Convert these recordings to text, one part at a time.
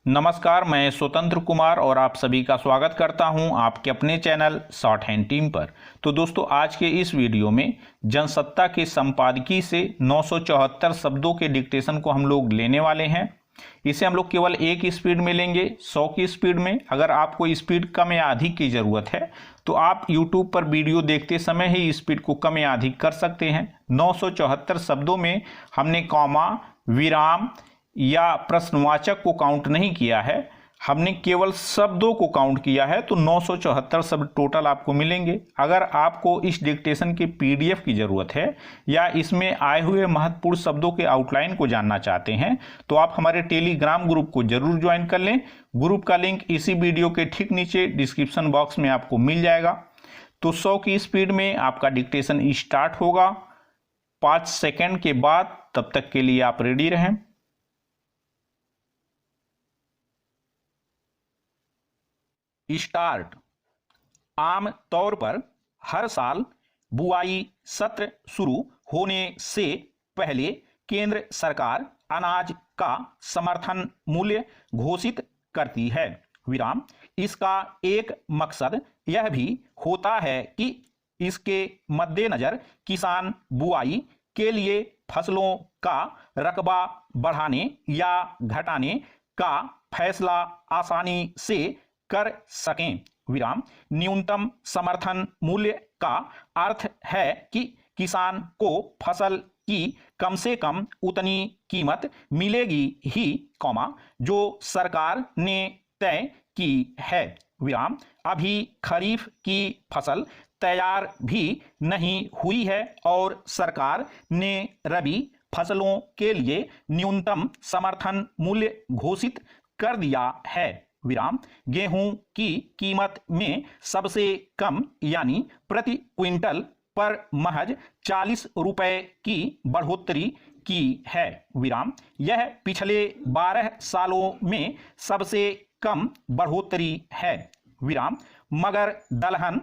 नमस्कार, मैं स्वतंत्र कुमार और आप सभी का स्वागत करता हूं आपके अपने चैनल शॉर्ट हैंड टीम पर। तो दोस्तों, आज के इस वीडियो में जनसत्ता के संपादकीय से 974 शब्दों के डिक्टेशन को हम लोग लेने वाले हैं। इसे हम लोग केवल एक स्पीड में लेंगे, 100 की स्पीड में। अगर आपको स्पीड कम या अधिक की ज़रूरत है तो आप YouTube पर वीडियो देखते समय ही स्पीड को कम या अधिक कर सकते हैं। 974 शब्दों में हमने कॉमा, विराम या प्रश्नवाचक को काउंट नहीं किया है, हमने केवल शब्दों को काउंट किया है। तो 974 शब्द टोटल आपको मिलेंगे। अगर आपको इस डिक्टेशन के PDF की ज़रूरत है या इसमें आए हुए महत्वपूर्ण शब्दों के आउटलाइन को जानना चाहते हैं तो आप हमारे टेलीग्राम ग्रुप को जरूर ज्वाइन कर लें। ग्रुप का लिंक इसी वीडियो के ठीक नीचे डिस्क्रिप्शन बॉक्स में आपको मिल जाएगा। तो 100 की स्पीड में आपका डिक्टेशन स्टार्ट होगा 5 सेकेंड के बाद। तब तक के लिए आप रेडी रहें। स्टार्ट। आम तौर पर हर साल बुआई सत्र शुरू होने से पहले केंद्र सरकार अनाज का समर्थन मूल्य घोषित करती है। विराम। इसका एक मकसद यह भी होता है कि इसके मद्देनजर किसान बुआई के लिए फसलों का रकबा बढ़ाने या घटाने का फैसला आसानी से कर सकें। विराम। न्यूनतम समर्थन मूल्य का अर्थ है कि किसान को फसल की कम से कम उतनी कीमत मिलेगी ही, जो सरकार ने तय की है। विराम। अभी खरीफ की फसल तैयार भी नहीं हुई है और सरकार ने रबी फसलों के लिए न्यूनतम समर्थन मूल्य घोषित कर दिया है। विराम। गेहूं की कीमत में सबसे कम यानी प्रति क्विंटल पर महज 40 रुपए की बढ़ोतरी की है। विराम। यह पिछले 12 सालों में सबसे कम बढ़ोतरी है। विराम। मगर दलहन,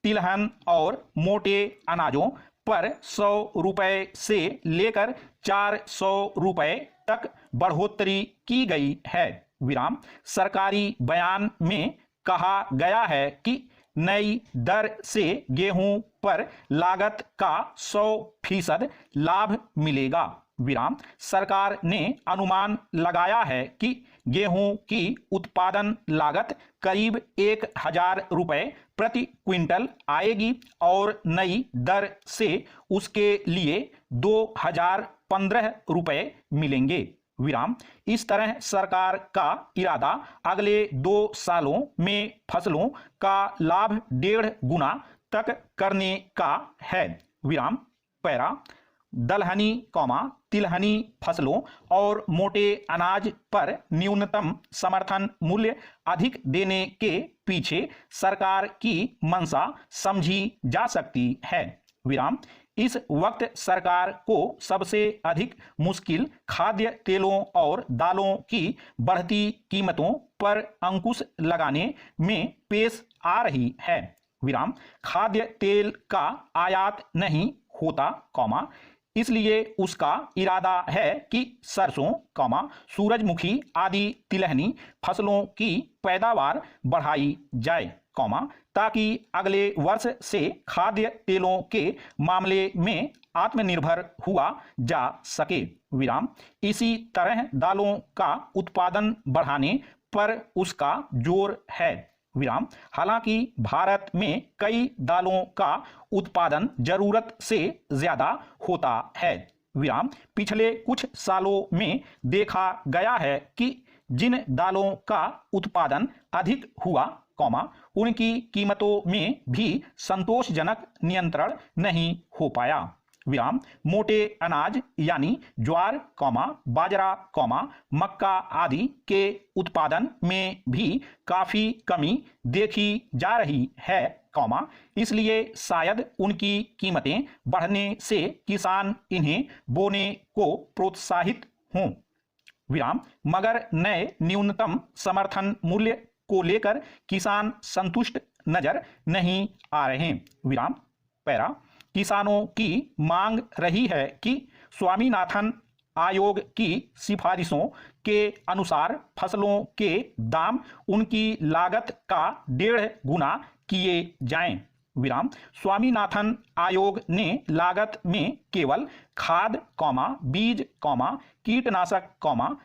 तिलहन और मोटे अनाजों पर 100 रुपए से लेकर 400 रुपए तक बढ़ोतरी की गई है। विराम। सरकारी बयान में कहा गया है कि नई दर से गेहूं पर लागत का 100% लाभ मिलेगा। विराम। सरकार ने अनुमान लगाया है कि गेहूं की उत्पादन लागत करीब 1000 रुपए प्रति क्विंटल आएगी और नई दर से उसके लिए 2015 रुपए मिलेंगे। विराम। इस तरह सरकार का इरादा अगले 2 सालों में फसलों का लाभ 1.5 गुना तक करने का है। विराम। पैरा। दलहनी, तिलहनी फसलों और मोटे अनाज पर न्यूनतम समर्थन मूल्य अधिक देने के पीछे सरकार की मंशा समझी जा सकती है। विराम। इस वक्त सरकार को सबसे अधिक मुश्किल खाद्य तेलों और दालों की बढ़ती कीमतों पर अंकुश लगाने में पेश आ रही है। विराम। खाद्य तेल का आयात नहीं होता, इसलिए उसका इरादा है कि सरसों, सूरजमुखी आदि तिलहनी फसलों की पैदावार बढ़ाई जाए, ताकि अगले वर्ष से खाद्य तेलों के मामले में आत्मनिर्भर हुआ जा सके। विराम। इसी तरह दालों का उत्पादन बढ़ाने पर उसका जोर है। विराम। हालांकि भारत में कई दालों का उत्पादन जरूरत से ज्यादा होता है। विराम। पिछले कुछ सालों में देखा गया है कि जिन दालों का उत्पादन अधिक हुआ, उनकी कीमतों में भी संतोषजनक नियंत्रण नहीं हो पाया। विराम। मोटे अनाज यानी ज्वार, बाजरा, मक्का आदि के उत्पादन में भी काफी कमी देखी जा रही है, इसलिए शायद उनकी कीमतें बढ़ने से किसान इन्हें बोने को प्रोत्साहित हों। विराम। मगर नए न्यूनतम समर्थन मूल्य को लेकर किसान संतुष्ट नजर नहीं आ रहे। विराम। पैरा। किसानों की मांग रही है कि स्वामीनाथन आयोग की सिफारिशों के अनुसार फसलों के दाम उनकी लागत का 1.5 गुना किए जाएं। विराम। स्वामीनाथन आयोग ने लागत में केवल खाद, बीज, कीटनाशक,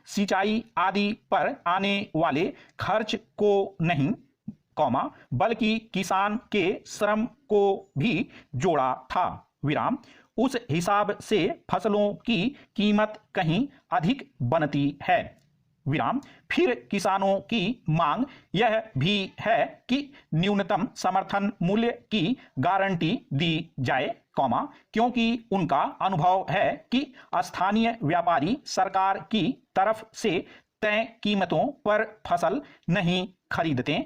सिंचाई आदि पर आने वाले खर्च को नहीं, बल्कि किसान के श्रम को भी जोड़ा था। विराम। उस हिसाब से फसलों की कीमत कहीं अधिक बनती है। विराम। फिर किसानों की मांग यह भी है कि न्यूनतम समर्थन मूल्य की गारंटी दी जाए, क्योंकि उनका अनुभव है कि स्थानीय व्यापारी सरकार की तरफ से तय कीमतों पर फसल नहीं खरीदते,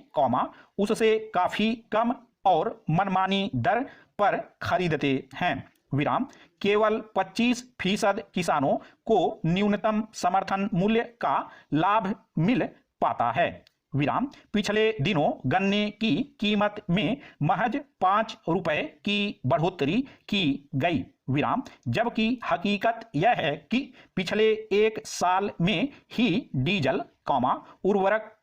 उससे काफी कम और मनमानी दर पर खरीदते हैं। विराम। केवल 25% किसानों को न्यूनतम समर्थन मूल्य का लाभ मिल पाता है। विराम। पिछले दिनों गन्ने की कीमत में महज 5 रुपए की बढ़ोतरी की गई। विराम। जबकि हकीकत यह है कि पिछले 1 साल में ही डीजल, उर्वरक,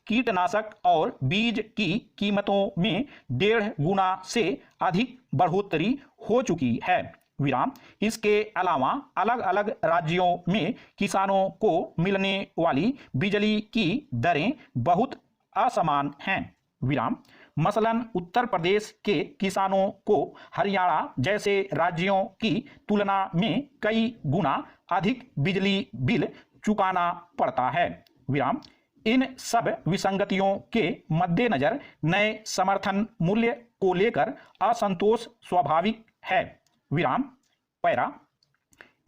कीटनाशक और बीज की कीमतों में 1.5 गुना से अधिक बढ़ोतरी हो चुकी है। विराम। इसके अलावा अलग अलग राज्यों में किसानों को मिलने वाली बिजली की दरें बहुत असमान हैं। विराम। मसलन उत्तर प्रदेश के किसानों को हरियाणा जैसे राज्यों की तुलना में कई गुना अधिक बिजली बिल चुकाना पड़ता है। विराम। इन सब विसंगतियों के मद्देनजर नए समर्थन मूल्य को लेकर असंतोष स्वाभाविक है। विराम। पैरा।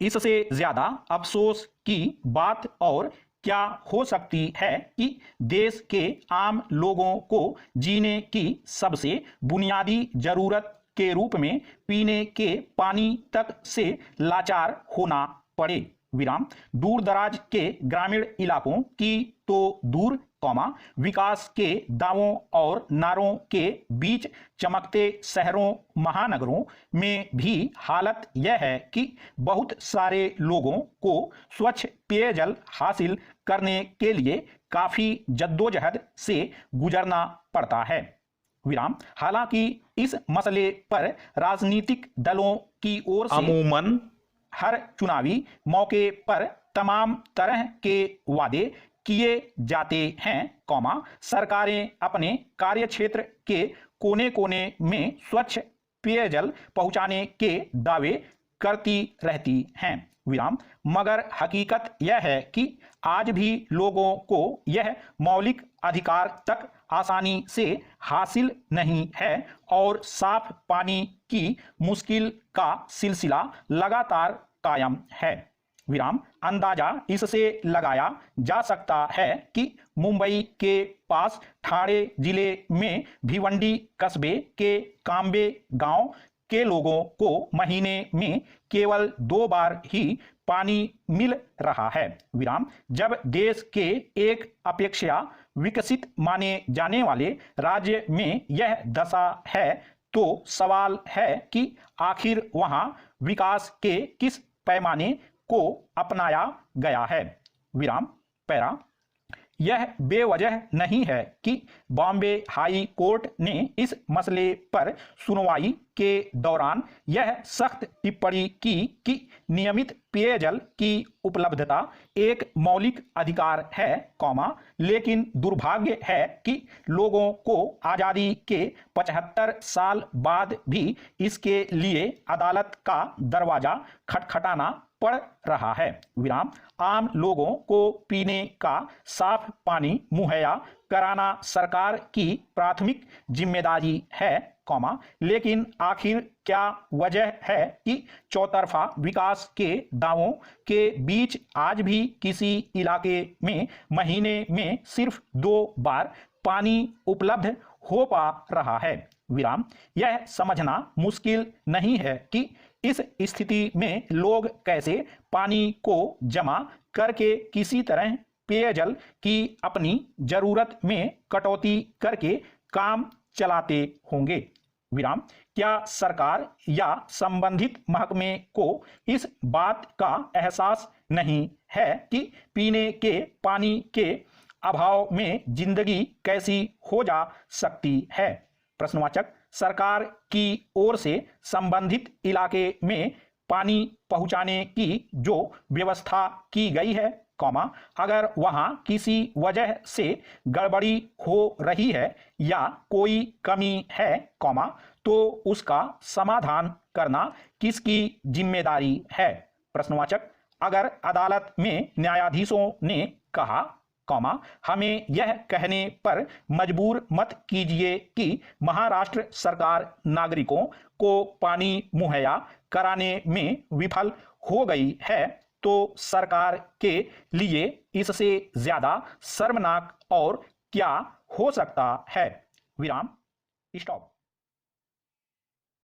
इससे ज्यादा अफसोस की बात और क्या हो सकती है कि देश के आम लोगों को जीने की सबसे बुनियादी जरूरत के रूप में पीने के पानी तक से लाचार होना पड़े। विराम। दूर दराज के ग्रामीण इलाकों की तो दूर, विकास के दावों और नारों के बीच चमकते शहरों महानगरों में भी हालत यह है कि बहुत सारे लोगों को स्वच्छ पेयजल हासिल करने के लिए काफी जद्दोजहद से गुजरना पड़ता है। विराम। हालांकि इस मसले पर राजनीतिक दलों की ओर से अमूमन हर चुनावी मौके पर तमाम तरह के वादे किए जाते हैं, सरकारें अपने कार्यक्षेत्र के कोने कोने में स्वच्छ पेयजल पहुंचाने के दावे करती रहती हैं। विराम। मगर हकीकत यह है कि आज भी लोगों को यह मौलिक अधिकार तक आसानी से हासिल नहीं है और साफ पानी की मुश्किल का सिलसिला लगातार कायम है। विराम। अंदाजा इससे लगाया जा सकता है कि मुंबई के पास ठाणे जिले में भिवंडी कस्बे के कांबे गांव के लोगों को महीने में केवल 2 बार ही पानी मिल रहा है। विराम। जब देश के एक अपेक्षा विकसित माने जाने वाले राज्य में यह दशा है तो सवाल है कि आखिर वहां विकास के किस पैमाने को अपनाया गया है। विराम। पैरा। यह बेवजह नहीं है कि बॉम्बे हाई कोर्ट ने इस मसले पर सुनवाई के दौरान यह सख्त टिप्पणी की कि नियमित पेयजल की उपलब्धता एक मौलिक अधिकार है, लेकिन दुर्भाग्य है कि लोगों को आजादी के 75 साल बाद भी इसके लिए अदालत का दरवाजा खटखटाना पड़ रहा है। विराम। आम लोगों को पीने का साफ पानी मुहैया कराना सरकार की प्राथमिक जिम्मेदारी है, लेकिन आखिर क्या वजह है कि चौतरफा विकास के दावों के बीच आज भी किसी इलाके में महीने में सिर्फ 2 बार पानी उपलब्ध हो पा रहा है। विराम। यह समझना मुश्किल नहीं है कि इस स्थिति में लोग कैसे पानी को जमा करके किसी तरह पेयजल की अपनी जरूरत में कटौती करके काम चलाते होंगे। विराम। क्या सरकार या संबंधित महकमे को इस बात का एहसास नहीं है कि पीने के पानी के अभाव में जिंदगी कैसी हो जा सकती है। प्रश्नवाचक सरकार की ओर से संबंधित इलाके में पानी पहुंचाने की जो व्यवस्था की गई है, कॉमा, अगर वहां किसी वजह से गड़बड़ी हो रही है या कोई कमी है, कॉमा, तो उसका समाधान करना किसकी जिम्मेदारी है। प्रश्नवाचक अगर अदालत में न्यायाधीशों ने कहा, कॉमा, हमें यह कहने पर मजबूर मत कीजिए कि महाराष्ट्र सरकार नागरिकों को पानी मुहैया कराने में विफल हो गई है, तो सरकार के लिए इससे ज्यादा शर्मनाक और क्या हो सकता है। विराम, स्टॉप।